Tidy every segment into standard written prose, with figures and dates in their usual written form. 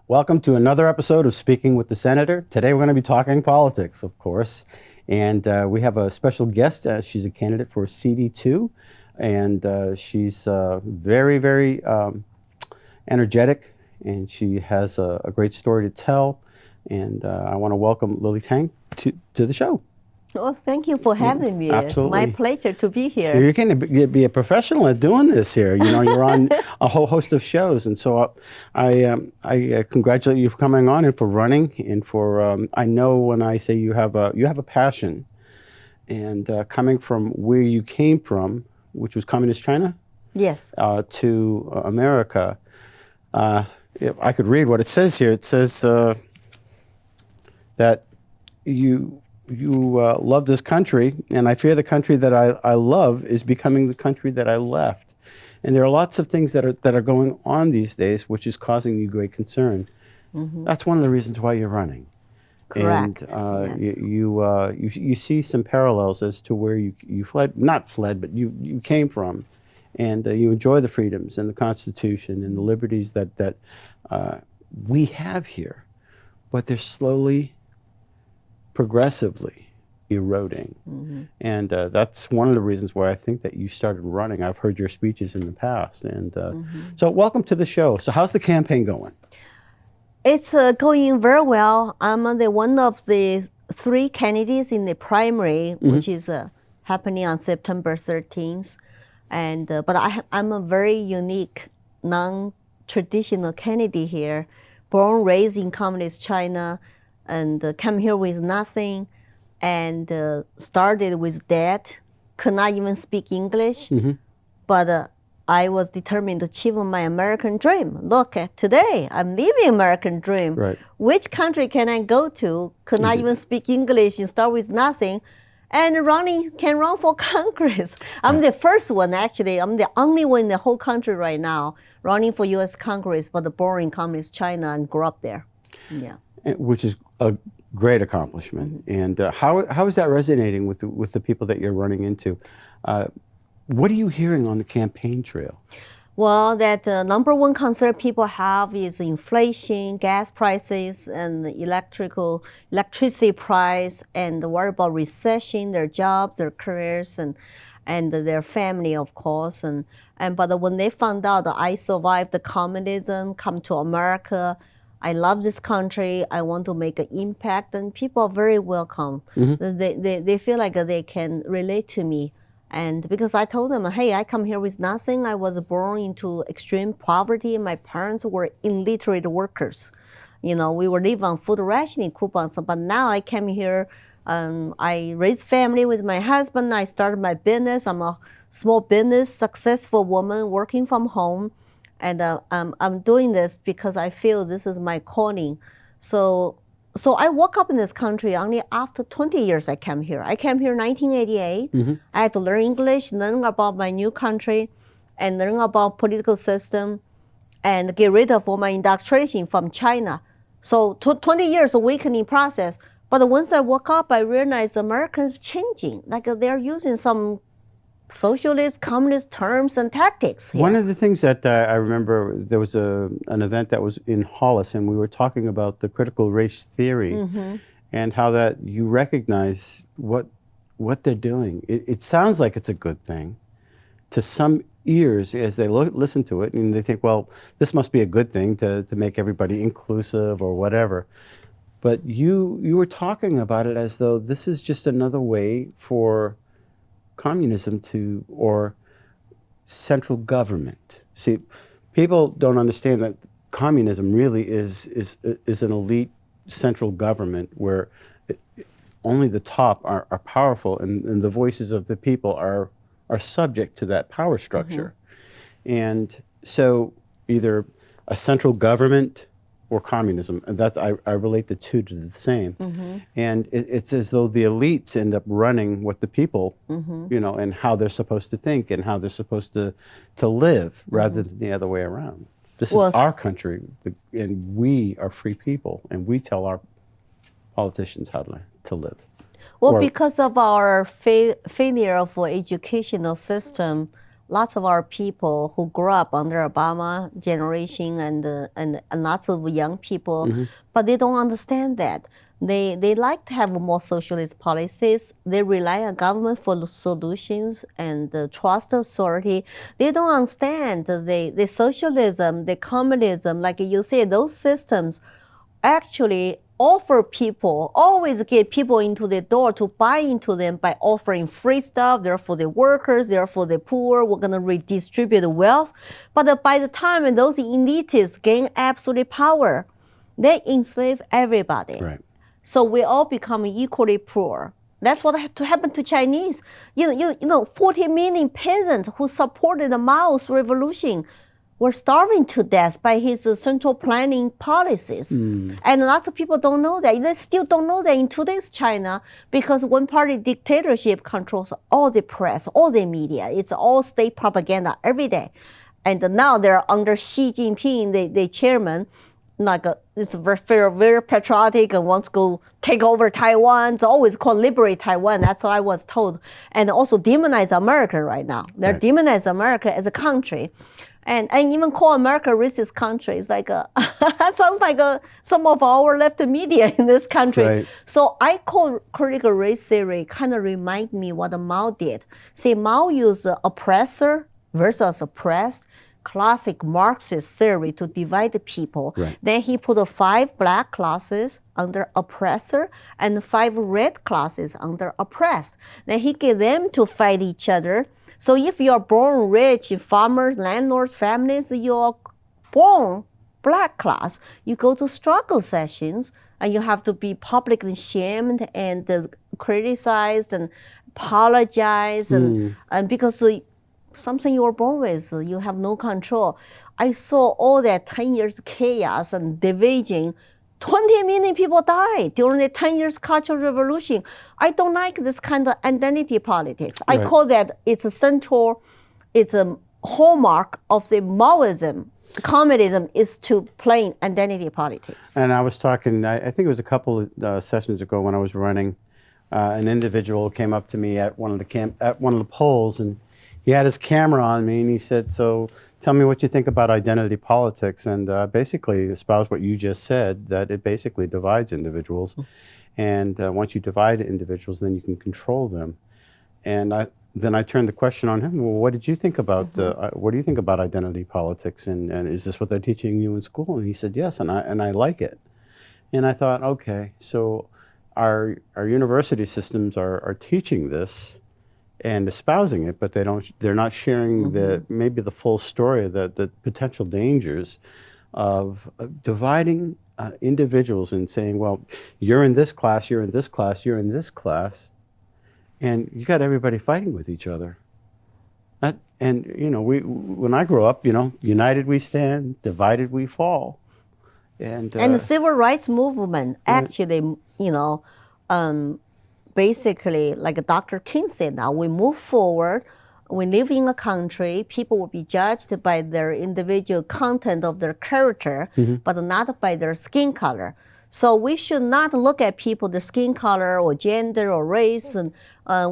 Welcome to another episode of Speaking with the Senator. Today we're going to be talking politics, of course. And we have a special guest. She's a candidate for CD2. And she's very, very energetic. And she has a great story to tell. And I want to welcome Lilly Tang to the show. Well, thank you for having me. Absolutely. It's my pleasure to be here. You're going to be a professional at doing this here. You know, you're on a whole host of shows, and so I congratulate you for coming on and for running, and for I know when I say you have a passion, and coming from where you came from, which was communist China, Yes. To America. If I could read what it says here. It says that you love this country, and I fear the country that I love is becoming the country that I left. And there are lots of things that are going on these days, which is causing you great concern. Mm-hmm. That's one of the reasons why you're running. Correct. And Yes. you see some parallels as to where you fled, but you came from, and you enjoy the freedoms and the Constitution and the liberties that we have here, but they're slowly, progressively eroding. Mm-hmm. And that's one of the reasons why I think that you started running. I've heard your speeches in the past. And so welcome to the show. So how's the campaign going? It's going very well. I'm one of the 3 candidates in the primary, which is happening on September 13th. And but I'm a very unique, non-traditional candidate here, born, raised in communist China, and came here with nothing, and started with debt, could not even speak English, but I was determined to achieve my American dream. Look at today, I'm living American dream. Right. Which country can I go to, could not even speak English and start with nothing, and can run for Congress. I'm the first one, actually. I'm the only one in the whole country right now running for U.S. Congress, but born in communist China and grew up there. Yeah. Which is a great accomplishment. And how is that resonating with the people that you're running into? What are you hearing on the campaign trail? Well, that number one concern people have is inflation, gas prices, and electricity price, and worry about recession, their jobs, their careers, and their family, of course. But when they found out that I survived the communism, come to America, I love this country, I want to make an impact, and people are very welcome. Mm-hmm. They feel like they can relate to me. And because I told them, hey, I come here with nothing. I was born into extreme poverty. My parents were illiterate workers. You know, we were living on food rationing coupons. But now I came here, I raised family with my husband. I started my business. I'm a small business, successful woman working from home. And I'm doing this because I feel this is my calling. So I woke up in this country only after 20 years I came here. I came here in 1988. Mm-hmm. I had to learn English, learn about my new country, and learn about political system, and get rid of all my indoctrination from China. So 20 years awakening process. But once I woke up, I realized Americans changing. Like they're using some socialist, communist terms and tactics here. One of the things that I remember, there was an event that was in Hollis, and we were talking about the critical race theory, and how that you recognize what they're doing. It sounds like it's a good thing to some ears as they listen to it, and they think, well, this must be a good thing to make everybody inclusive or whatever. But you were talking about it as though this is just another way for communism or central government. See, people don't understand that communism really is an elite central government where only the top are powerful, and the voices of the people are subject to that power structure. Mm-hmm. And so either a central government or communism, and that's I relate the two to the same. Mm-hmm. And it's as though the elites end up running what the people, you know, and how they're supposed to think and how they're supposed to live, rather than the other way around. This is our country, and we are free people, and we tell our politicians how to live. Well, because of our failure of our educational system, lots of our people who grew up under Obama generation and lots of young people, but they don't understand that. They like to have more socialist policies. They rely on government for the solutions and trust authority. They don't understand the socialism, the communism, like you say, those systems actually offer people, always get people into the door to buy into them by offering free stuff. They're for the workers, they're for the poor. We're going to redistribute the wealth. But by the time those elitists gain absolute power, they enslave everybody. Right. So we all become equally poor. That's what had to happen to Chinese. 40 million peasants who supported the Mao's revolution were starving to death by his central planning policies. And lots of people don't know that. They still don't know that in today's China, because one-party dictatorship controls all the press, all the media. It's all state propaganda every day. And now they're under Xi Jinping, the chairman, it's very patriotic and wants to go take over Taiwan. It's always called liberate Taiwan. That's what I was told. And also demonize America right now. They're demonize America as a country. And even call America a racist country. It's like that sounds like some of our left media in this country. Right. So I call critical race theory kind of remind me what Mao did. See, Mao used oppressor versus oppressed, classic Marxist theory to divide the people. Right. Then he put 5 black classes under oppressor and 5 red classes under oppressed. Then he gave them to fight each other. So if you're born rich in farmers, landlords, families, you're born black class, you go to struggle sessions and you have to be publicly shamed and criticized and apologize and because something you were born with, you have no control. I saw all that 10 years chaos and division. 20 million people died during the 10 years cultural revolution. I don't like this kind of identity politics. I call that it's a hallmark of the Maoism. Communism is to play identity politics. And I was talking, I think it was a couple of sessions ago when I was running, an individual came up to me at one of the polls, and he had his camera on me, and he said, "So tell me what you think about identity politics." And basically espoused what you just said, that it basically divides individuals. And once you divide individuals, then you can control them. And then I turned the question on him. Well, what did you think about, what do you think about identity politics? And is this what they're teaching you in school? And he said, yes, and I like it. And I thought, okay, so our university systems are teaching this and espousing it, but they're not sharing maybe the full story, the potential dangers of dividing individuals and saying, well, you're in this class, you're in this class, you're in this class, and you got everybody fighting with each other. And when I grew up, united we stand, divided we fall. And the civil rights movement actually, basically, like Dr. King said, now we move forward. We live in a country, people will be judged by their individual content of their character, but not by their skin color. So we should not look at people, the skin color or gender or race, and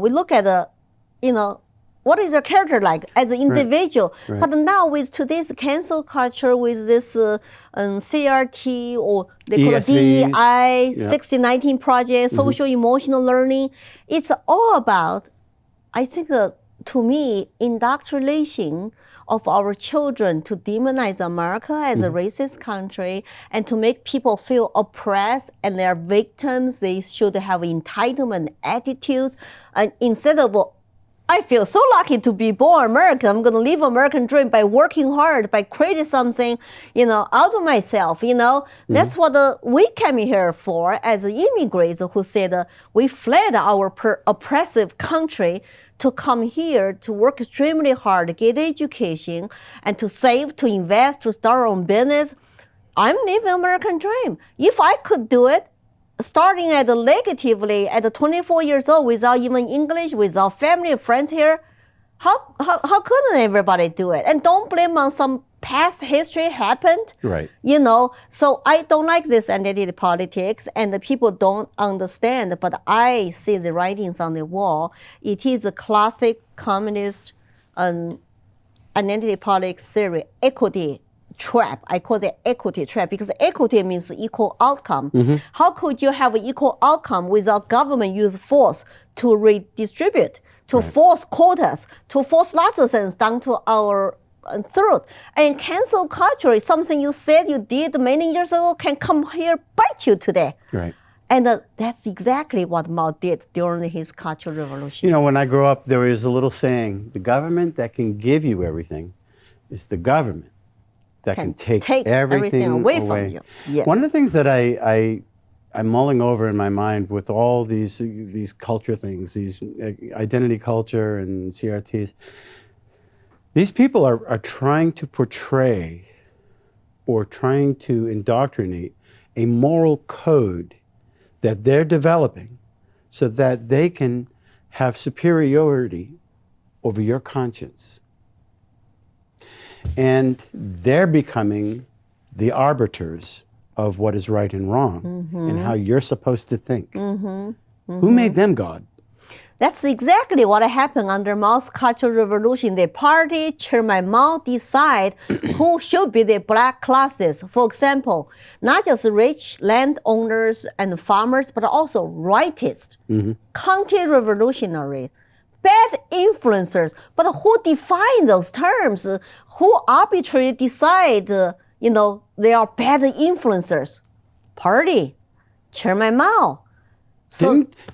we look at what is their character like as an individual. Right. But now with today's cancel culture, with this CRT or they call it ESVs. DEI, 1619 project, social emotional learning, it's all about, I think, to me, indoctrination of our children to demonize America as a racist country and to make people feel oppressed and they're victims. They should have entitlement attitudes. And instead of, I feel so lucky to be born American. I'm going to live American dream by working hard, by creating something, out of myself, That's what we came here for as immigrants who said we fled our oppressive country to come here to work extremely hard, get education, and to save, to invest, to start our own business. I'm living American dream. If I could do it, starting at negatively at 24 years old without even English, without family and friends here, how couldn't everybody do it? And don't blame on some past history happened. Right. So I don't like this identity politics and the people don't understand, but I see the writings on the wall. It is a classic communist identity politics theory, equity trap. I call it equity trap because equity means equal outcome. How could you have an equal outcome without government use force to redistribute, to force quotas, to force lots of things down to our throat? And cancel culture is something you said you did many years ago can come here bite you today. Right. And that's exactly what Mao did during his Cultural Revolution. You know, when I grew up, there was a little saying, the government that can give you everything is the government that can take everything away from you. Yes. One of the things that I'm mulling over in my mind with all these culture things, these identity culture and CRTs, these people are trying to portray or trying to indoctrinate a moral code that they're developing so that they can have superiority over your conscience. And they're becoming the arbiters of what is right and wrong and how you're supposed to think. Who made them God? That's exactly what happened under Mao's Cultural Revolution. The party, Chairman Mao, decide who should be the black classes. For example, not just rich landowners and farmers, but also rightists, counter-revolutionaries, bad influencers. But who define those terms? Who arbitrarily decide, they are bad influencers? Party, Chairman Mao.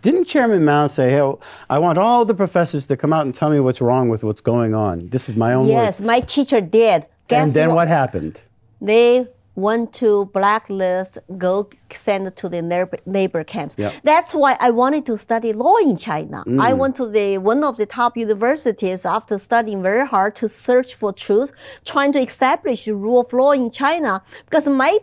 Didn't Chairman Mao say, hey, I want all the professors to come out and tell me what's wrong with what's going on? This is my own word. Yes, my teacher did. And then what happened? They went to blacklist, go send to the labor camps. Yep. That's why I wanted to study law in China. I went to one of the top universities after studying very hard to search for truth, trying to establish the rule of law in China. Because my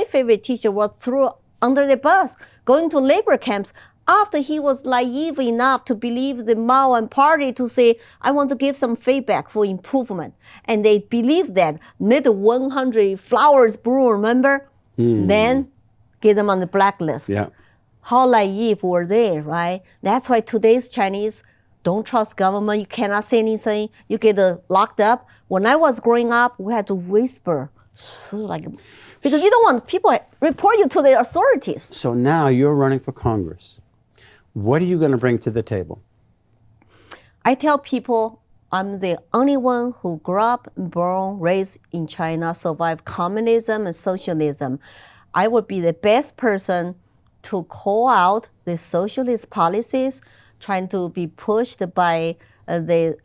favorite teacher was thrown under the bus, going to labor camps after he was naive enough to believe the Mao and party to say, I want to give some feedback for improvement. And they believed that, made 100 flowers bloom, remember? Then get them on the blacklist. Yeah. How naive were they, right? That's why today's Chinese don't trust government. You cannot say anything. You get locked up. When I was growing up, we had to whisper, because you don't want people report you to the authorities. So now you're running for Congress. What are you going to bring to the table? I tell people I'm the only one who grew up, born, raised in China, survived communism and socialism. I would be the best person to call out the socialist policies trying to be pushed by the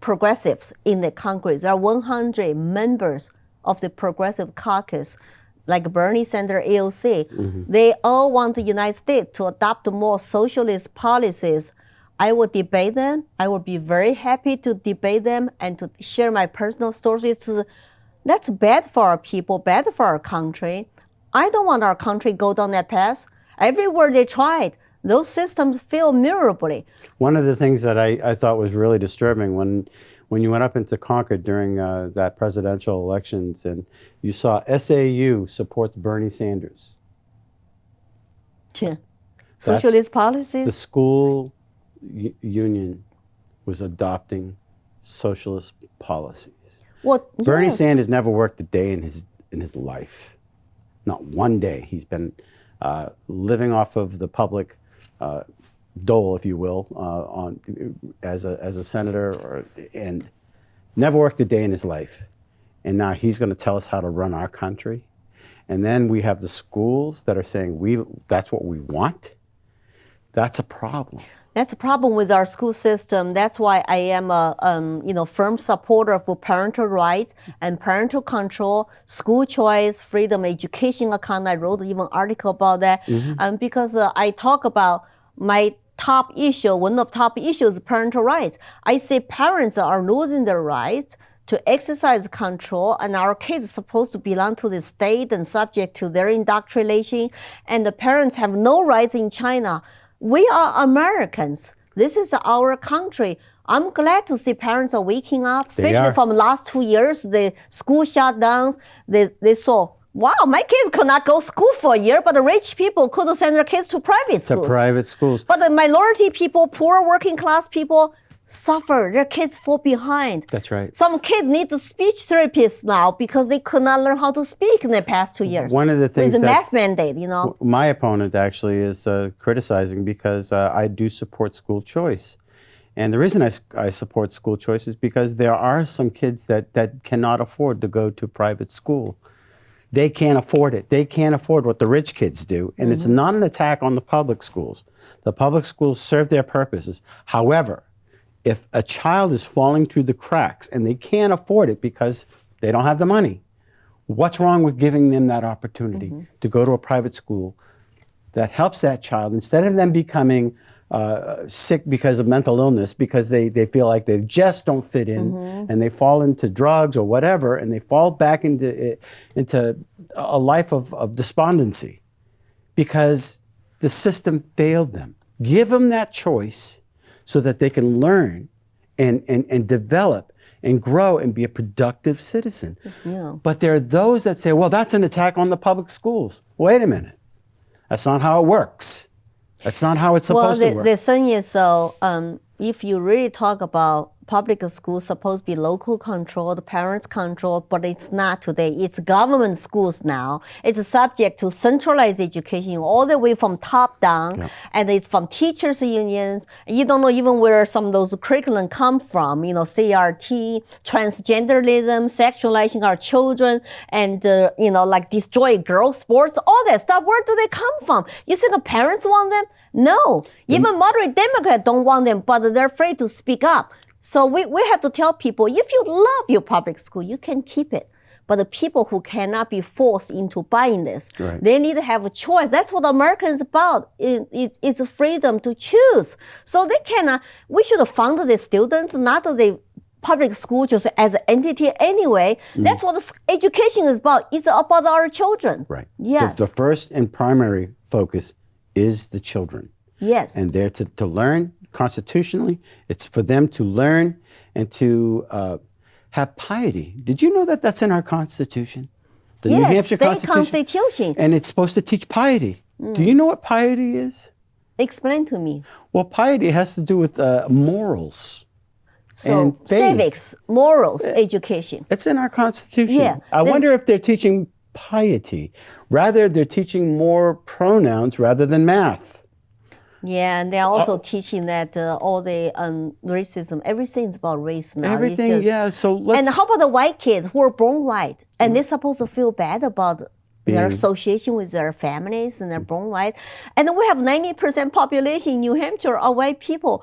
progressives in the Congress. There are 100 members of the Progressive Caucus, like Bernie Sanders, AOC. They all want the United States to adopt more socialist policies. I will debate them. I will be very happy to debate them and to share my personal stories. That's bad for our people, bad for our country. I don't want our country go down that path. Everywhere they tried, those systems fail miserably. One of the things that I thought was really disturbing when you went up into Concord during that presidential elections and you saw SAU supports Bernie Sanders. Yeah. Socialist policies? The school union was adopting socialist policies. Well, Bernie Sanders never worked a day in his life. Not one day. He's been living off of the public dole, if you will, as a senator, and never worked a day in his life. And now he's going to tell us how to run our country. And then we have the schools that are saying that's what we want. That's a problem. That's a problem with our school system. That's why I am a firm supporter for parental rights and parental control, school choice, freedom, education account. I wrote even an article about that because I talk about my top issue. One of the top issues is parental rights. I say parents are losing their rights to exercise control, and our kids are supposed to belong to the state and subject to their indoctrination, and the parents have no rights in China. We are Americans. This is our country. I'm glad to see parents are waking up, especially from the last 2 years, the school shutdowns. They saw, wow, my kids could not go to school for a year, but the rich people could send their kids to private schools. To private schools. But the minority people, poor working class people, suffer. Their kids fall behind. That's right. Some kids need the speech therapists now because they could not learn how to speak in the past 2 years. One of the things it's a mask that's- mandate, you know. My opponent actually is criticizing because I do support school choice. And the reason I support school choice is because there are some kids that cannot afford to go to private school. They can't afford it. They can't afford what the rich kids do. And it's not an attack on the public schools. The public schools serve their purposes. However, if a child is falling through the cracks and they can't afford it because they don't have the money, what's wrong with giving them that opportunity to go to a private school that helps that child instead of them becoming sick because of mental illness, because they feel like they just don't fit in and they fall into drugs or whatever, and they fall back into a life of despondency because the system failed them. Give them that choice so that they can learn and develop and grow and be a productive citizen. Yeah. But there are those that say, well, that's an attack on the public schools. Wait a minute. That's not how it works. That's not how it's supposed to work. The thing is, if you really talk about public schools, supposed to be local control, the parents control, but it's not today. It's government schools now. It's subject to centralized education all the way from top down, and it's from teachers' unions. You don't know even where some of those curriculum come from. You know, CRT, transgenderism, sexualizing our children, and like destroy girls' sports, all that stuff. Where do they come from? You think the parents want them? No. Even moderate Democrats don't want them, but they're afraid to speak up. So we have to tell people, if you love your public school, you can keep it. But the people who cannot be forced into buying this, they need to have a choice. That's what America is about. It's freedom to choose. So they cannot, we should fund the students, not the public school just as an entity anyway. That's what education is about. It's about our children. Right. Yes. The first and primary focus is the children. Yes. And they're to learn constitutionally. It's for them to learn and to have piety. Did you know that that's in our Constitution? The New Hampshire Constitution. And it's supposed to teach piety. Do you know what piety is? Explain to me. Well, piety has to do with morals. So and faith. civics, morals, education. It's in our Constitution. Yeah. I wonder if they're teaching piety. Rather, they're teaching more pronouns rather than math. Yeah, and they're also teaching that all the racism, everything's about race now. Everything, so let's... And how about the white kids who are born white? And they're supposed to feel bad about their association with their families and they're born white. And we have 90% population in New Hampshire are white people.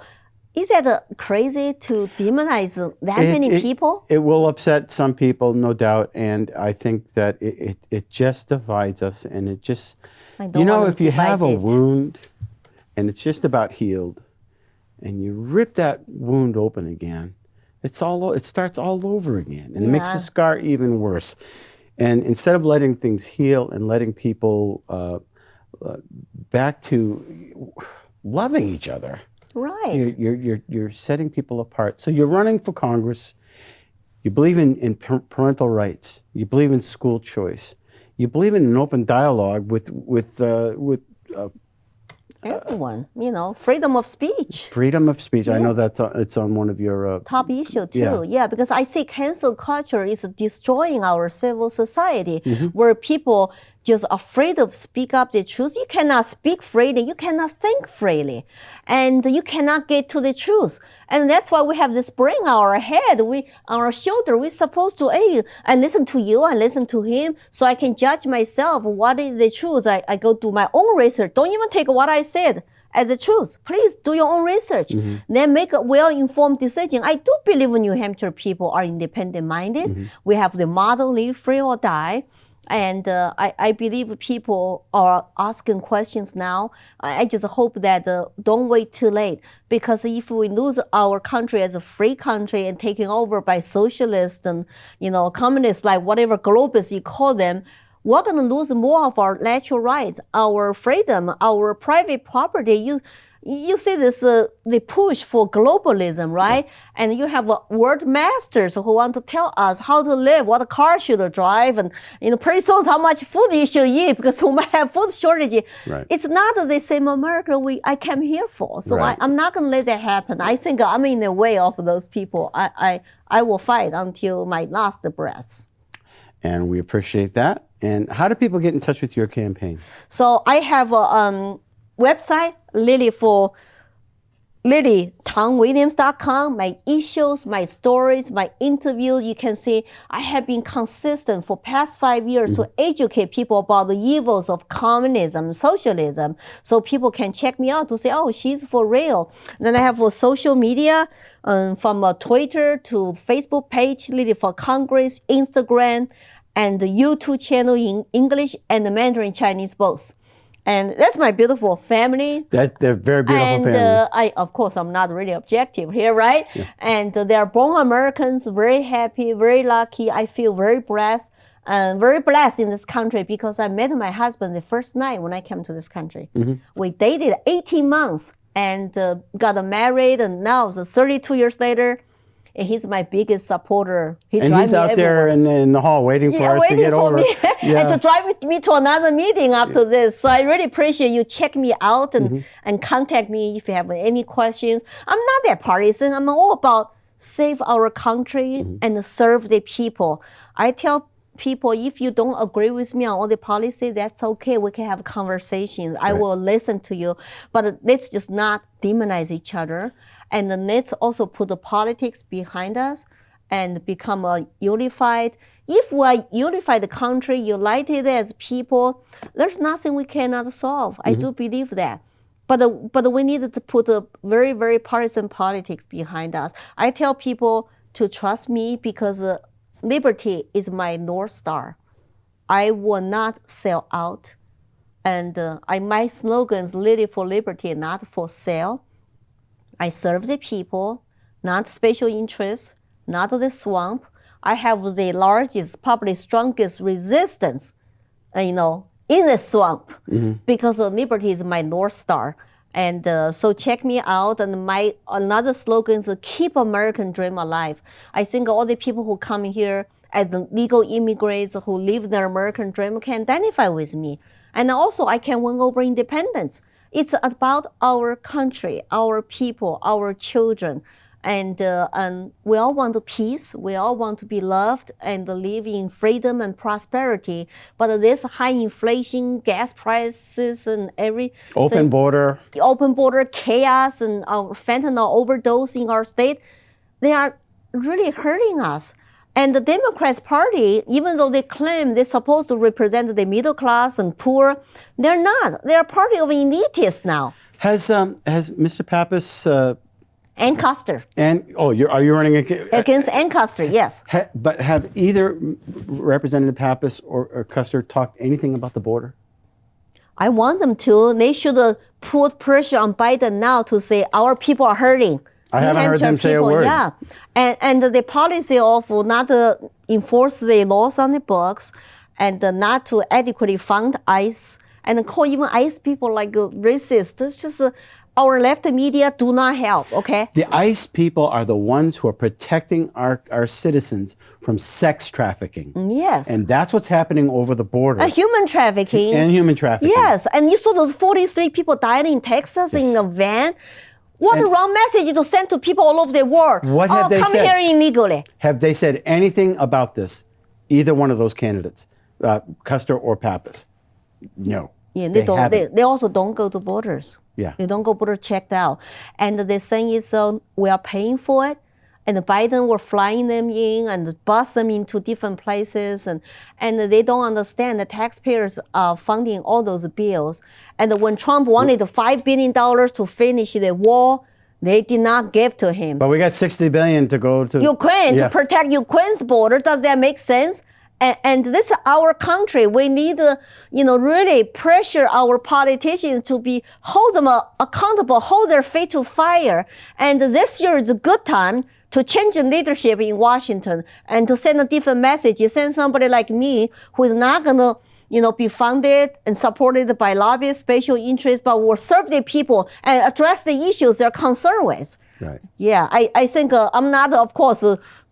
Is that crazy to demonize that many people? It will upset some people, no doubt. And I think that it just divides us. And it just, if you have a wound and it's just about healed and you rip that wound open again, it starts all over again. And it makes the scar even worse. And instead of letting things heal and letting people back to loving each other, right. You're setting people apart. So you're running for Congress. You believe in parental rights. You believe in school choice. You believe in an open dialogue with everyone. Freedom of speech. Freedom of speech. I know that it's on one of your top issue too. Yeah, because I see cancel culture is destroying our civil society, where people just afraid of speak up the truth. You cannot speak freely. You cannot think freely. And you cannot get to the truth. And that's why we have this brain on our head, on our shoulder. We're supposed to, I listen to you, I listen to him, so I can judge myself what is the truth. I go do my own research. Don't even take what I said as the truth. Please do your own research. Then make a well-informed decision. I do believe New Hampshire people are independent-minded. We have the motto, live free or die. And I believe people are asking questions now. I just hope that don't wait too late, because if we lose our country as a free country and taken over by socialists and communists, like whatever globalists you call them, we're going to lose more of our natural rights, our freedom, our private property. you see this the push for globalism, right? Yeah. And you have world masters who want to tell us how to live, what car should drive, and pretty soon how much food you should eat because we might have food shortage. Right. It's not the same America I came here for. So right. I'm not going to let that happen. I think I'm in the way of those people. I will fight until my last breath. And we appreciate that. And how do people get in touch with your campaign? So I have a website, Lilly for LillyTangWilliams.com, my issues, my stories, my interviews. You can see I have been consistent for past 5 years to educate people about the evils of communism, socialism, so people can check me out to say, oh, she's for real. And then I have a social media from Twitter to Facebook page, Lilly for Congress, Instagram, and the YouTube channel in English and the Mandarin Chinese both. And that's my beautiful family. They're very beautiful family. Of course, I'm not really objective here, right? Yeah. And they're born Americans, very happy, very lucky. I feel very blessed in this country because I met my husband the first night when I came to this country. Mm-hmm. We dated 18 months and got married, and now, so 32 years later, and he's my biggest supporter. He's out there in the hall waiting for us to get over. And to drive with me to another meeting after this. So I really appreciate you check me out and contact me if you have any questions. I'm not that partisan. I'm all about save our country and serve the people. I tell people, if you don't agree with me on all the policy, that's okay. We can have conversations. I will listen to you. But let's just not demonize each other. And then let's also put the politics behind us and become a unified. If we unify the country, united as people, there's nothing we cannot solve. I do believe that. But we need to put a very, very partisan politics behind us. I tell people to trust me because liberty is my North Star. I will not sell out. And my slogan is Lilly for liberty, not for sale. I serve the people, not special interests, not the swamp. I have the largest, probably strongest resistance, in the swamp because liberty is my North Star. And so check me out. And my another slogan is keep American dream alive. I think all the people who come here as the legal immigrants who live their American dream can identify with me. And also I can win over independence. It's about our country, our people, our children. And we all want peace. We all want to be loved and live in freedom and prosperity. But this high inflation, gas prices, and open border chaos, and our fentanyl overdose in our state, they are really hurting us. And the Democrats Party, even though they claim they're supposed to represent the middle class and poor, they're not. They're a party of elitists now. Has Mr. Pappas and Custer. Are you running against Ann Custer? Yes. But have either Representative Pappas or Custer talked anything about the border? I want them to. They should put pressure on Biden now to say our people are hurting. I haven't heard them say a word. Yeah, and the policy of not to enforce the laws on the books, and not to adequately fund ICE, and call even ICE people like racist. It's just our left media do not help. Okay. The ICE people are the ones who are protecting our citizens from sex trafficking. Yes. And that's what's happening over the border. Human trafficking. And human trafficking. Yes, and you saw those 43 people died in Texas in a van. What a wrong message to send to people all over the world. What have they said? Come here illegally. Have they said anything about this, either one of those candidates, Custer or Pappas? No. Yeah, they also don't go to borders. Yeah. They don't go border checked out. And the thing is, we are paying for it. And Biden were flying them in and bus them into different places. And they don't understand the taxpayers are funding all those bills. And when Trump wanted $5 billion to finish the war, they did not give to him. But we got $60 billion to go to Ukraine to protect Ukraine's border. Does that make sense? And this is our country. We need to, really pressure our politicians to hold them accountable, hold their feet to fire. And this year is a good time to change the leadership in Washington and to send a different message. You send somebody like me who is not going to be funded and supported by lobbyists, special interests, but will serve the people and address the issues they're concerned with. Right. Yeah, I think I'm not, of course,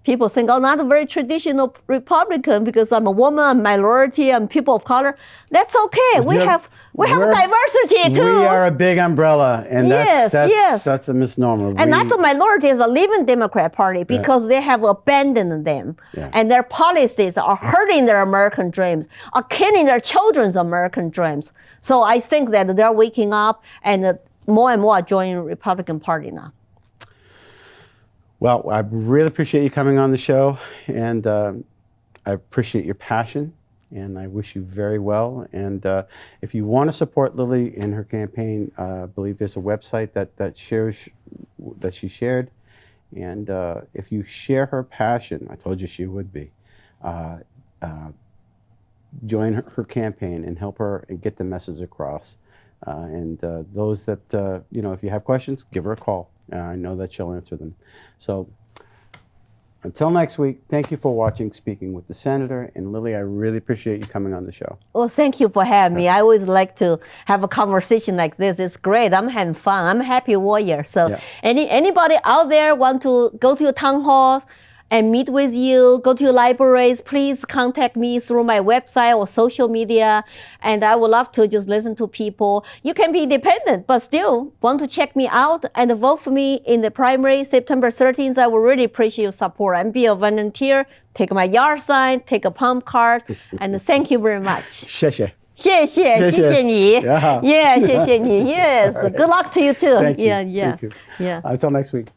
people think I'm not a very traditional Republican because I'm a woman, I'm minority, I'm people of color. That's okay. We have diversity too. We are a big umbrella, and that's a misnomer. And not the minority is a living Democrat Party because they have abandoned them. Yeah. And their policies are hurting their American dreams, are killing their children's American dreams. So I think that they're waking up and more are joining the Republican Party now. Well, I really appreciate you coming on the show, and I appreciate your passion, and I wish you very well. And if you want to support Lilly in her campaign, I believe there's a website that she shared. And if you share her passion, I told you she would be, join her campaign and help her get the message across. And those that, if you have questions, give her a call. I know that she'll answer them. So until next week, thank you for watching Speaking with the Senator. And Lilly, I really appreciate you coming on the show. Well, thank you for having me. I always like to have a conversation like this. It's great. I'm having fun. I'm a happy warrior. So anybody out there want to go to your town halls and meet with you, go to your libraries, please contact me through my website or social media. And I would love to just listen to people. You can be independent, but still want to check me out and vote for me in the primary, September 13th. I would really appreciate your support and be a volunteer. Take my yard sign, take a pump card, and thank you very much. 谢谢。谢谢你。Yeah. Yeah, 谢谢你. Yes. Good luck to you too. Thank you. Yeah. Thank you. Yeah. Until next week.